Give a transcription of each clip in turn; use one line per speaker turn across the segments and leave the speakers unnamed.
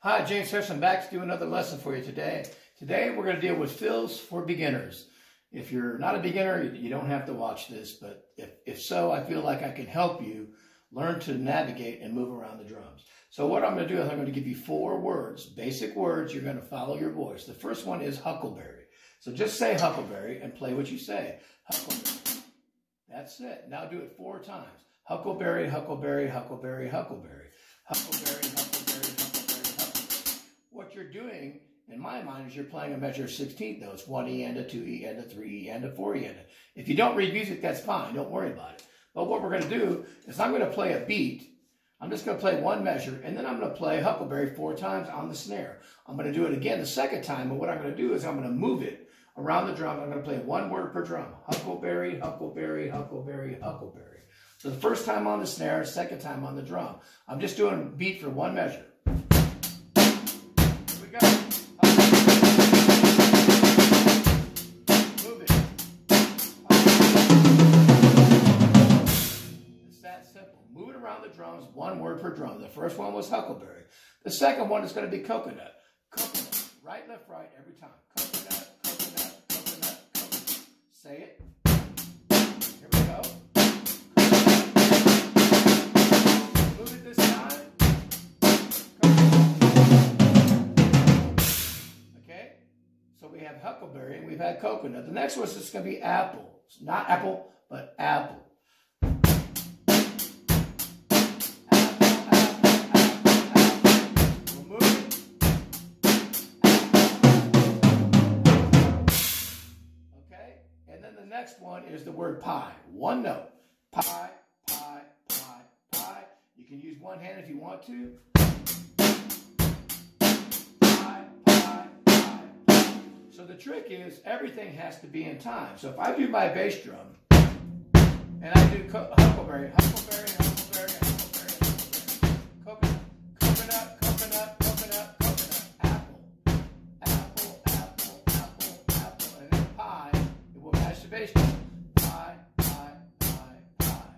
Hi, JamesAnimalHarrison back to do another lesson for you today. Today we're going to deal with fills for beginners. If you're not a beginner, you don't have to watch this, but if so, I feel like I can help you learn to navigate and move around the drums. So what I'm going to do is I'm going to give you 4 words, basic words. You're going to follow your voice. The first one is huckleberry. So just say huckleberry and play what you say. Huckleberry. That's it. Now do it 4 times. Huckleberry, huckleberry, huckleberry, huckleberry. Huckleberry, huckleberry, huckleberry, huckleberry. What you're doing, in my mind, is you're playing a measure of 16th notes. 1 E and a 2 E and a 3 E and a 4 E and a. If you don't read music, that's fine. Don't worry about it. But what we're going to do is I'm going to play a beat. I'm just going to play one measure, and then I'm going to play huckleberry 4 times on the snare. I'm going to do it again the second time, and what I'm going to do is I'm going to move it around the drum. I'm going to play 1 word per drum. Huckleberry, huckleberry, huckleberry, huckleberry. So the first time on the snare, second time on the drum. I'm just doing a beat for 1 measure. Here we go. Move it. It's that simple. Move it around the drums, 1 word per drum. The first one was huckleberry. The second one is going to be coconut. Coconut. Right, left, right, every time. Coconut, coconut, coconut, coconut. Say it. Here we go. Move it this time. Okay? So we have huckleberry and we've had coconut. The next one is just going to be apple. It's not apple, but apple. The next one is the word pie. 1 note. Pie, pie, pie, pie. You can use one hand if you want to. Pie, pie, pie, pie. So the trick is everything has to be in time. So if I do my bass drum and I do huckleberry, huckleberry, huckleberry, huckleberry, huckleberry, coconut, coconut, coconut, coconut, coconut, apple, apple, apple, apple, apple, and then pie. It will match the bass drum. Pie, pie, pie, pie.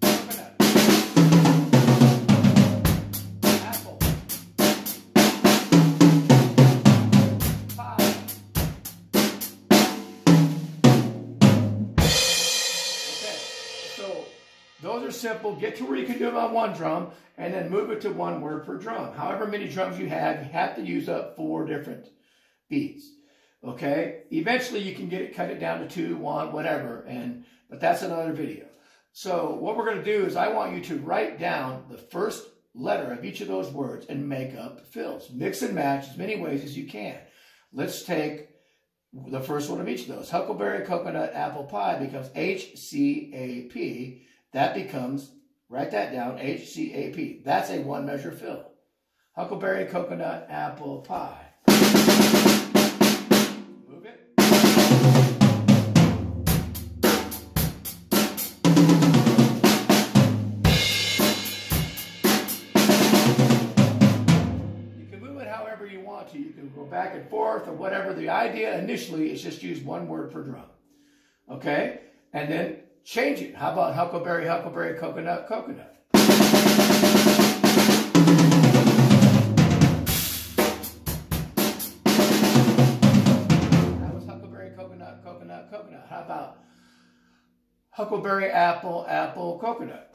Coconut. Apple. Pie. Okay, so those are simple. Get to where you can do them on 1 drum, and then move it to 1 word per drum. However many drums you have to use up 4 different beats. Okay? Eventually you can cut it down to 2, 1, whatever, but that's another video. So what we're going to do is I want you to write down the first letter of each of those words and make up fills. Mix and match as many ways as you can. Let's take the first one of each of those. Huckleberry, coconut, apple pie becomes HCAP. That becomes, write that down, HCAP. That's a 1 measure fill. Huckleberry, coconut, apple pie. Move it. You can move it however you want to. You can go back and forth or whatever. The idea initially is just use 1 word per drum. Okay? And then change it. How about huckleberry, huckleberry, coconut, coconut? That was huckleberry, coconut, coconut, coconut. How about huckleberry, apple, apple, coconut?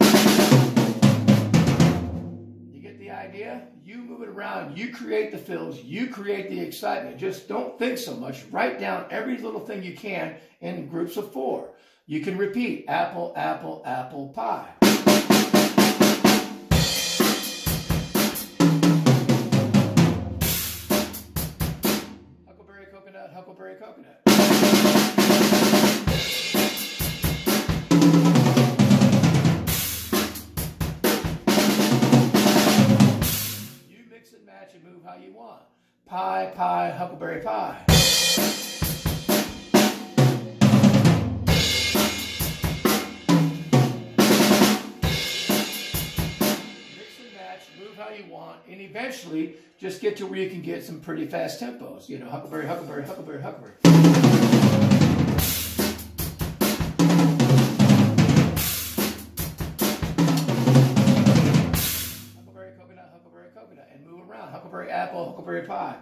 You get the idea? You move it around. You create the fills. You create the excitement. Just don't think so much. Write down every little thing you can in groups of 4. You can repeat apple, apple, apple pie. Huckleberry, coconut, huckleberry, coconut. You mix and match and move how you want. Pie, pie, huckleberry pie. Move how you want, and eventually just get to where you can get some pretty fast tempos. You know, huckleberry, huckleberry, huckleberry, huckleberry. huckleberry apple, huckleberry pie.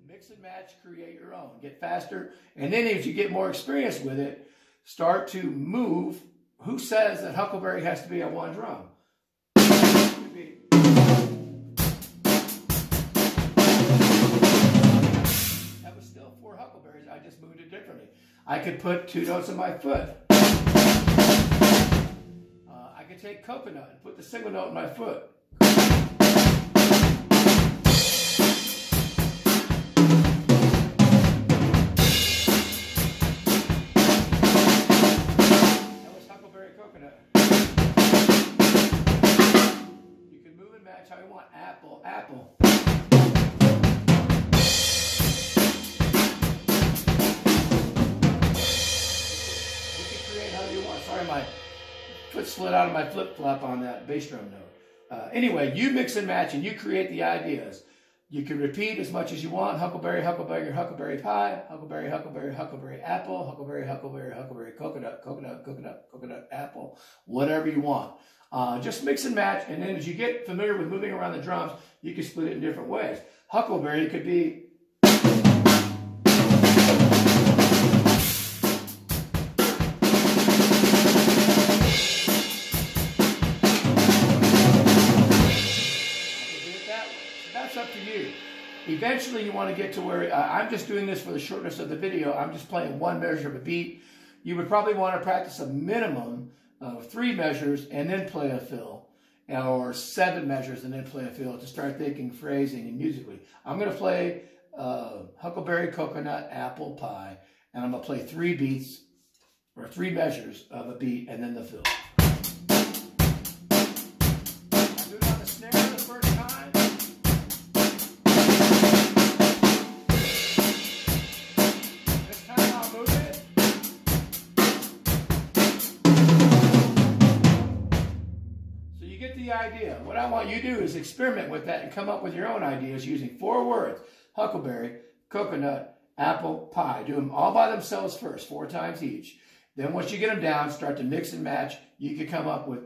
Mix and match, create your own. Get faster. And then as you get more experience with it, start to move. Who says that huckleberry has to be on one drum? That was still 4 huckleberries. I just moved it differently. I could put 2 notes on my foot. I could take coconut and put the single note in my foot. How you want. Apple, apple. You can create how you want. Sorry, my foot slid out of my flip-flop on that bass drum note. Anyway, you mix and match and you create the ideas. You can repeat as much as you want. Huckleberry, huckleberry, huckleberry pie. Huckleberry, huckleberry, huckleberry apple. Huckleberry, huckleberry, huckleberry coconut, coconut, coconut, coconut apple. Whatever you want. Just mix and match, and then as you get familiar with moving around the drums, you can split it in different ways. Huckleberry could be... That's up to you. Eventually you want to get to where, I'm just doing this for the shortness of the video, I'm just playing one measure of a beat. You would probably want to practice a minimum of 3 measures and then play a fill, or 7 measures and then play a fill to start thinking phrasing and musically. I'm going to play huckleberry, coconut, apple, pie, and I'm going to play 3 beats, or 3 measures of a beat, and then the fill. I'll do it on the snare the first time. This time I'll move it. Get the idea. What I want you to do is experiment with that and come up with your own ideas using 4 words: huckleberry, coconut, apple, pie. Do them all by themselves first, 4 times each. Then once you get them down, start to mix and match. You can come up with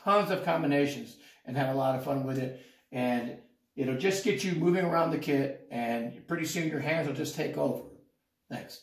tons of combinations and have a lot of fun with it. And it'll just get you moving around the kit, and pretty soon your hands will just take over. Thanks.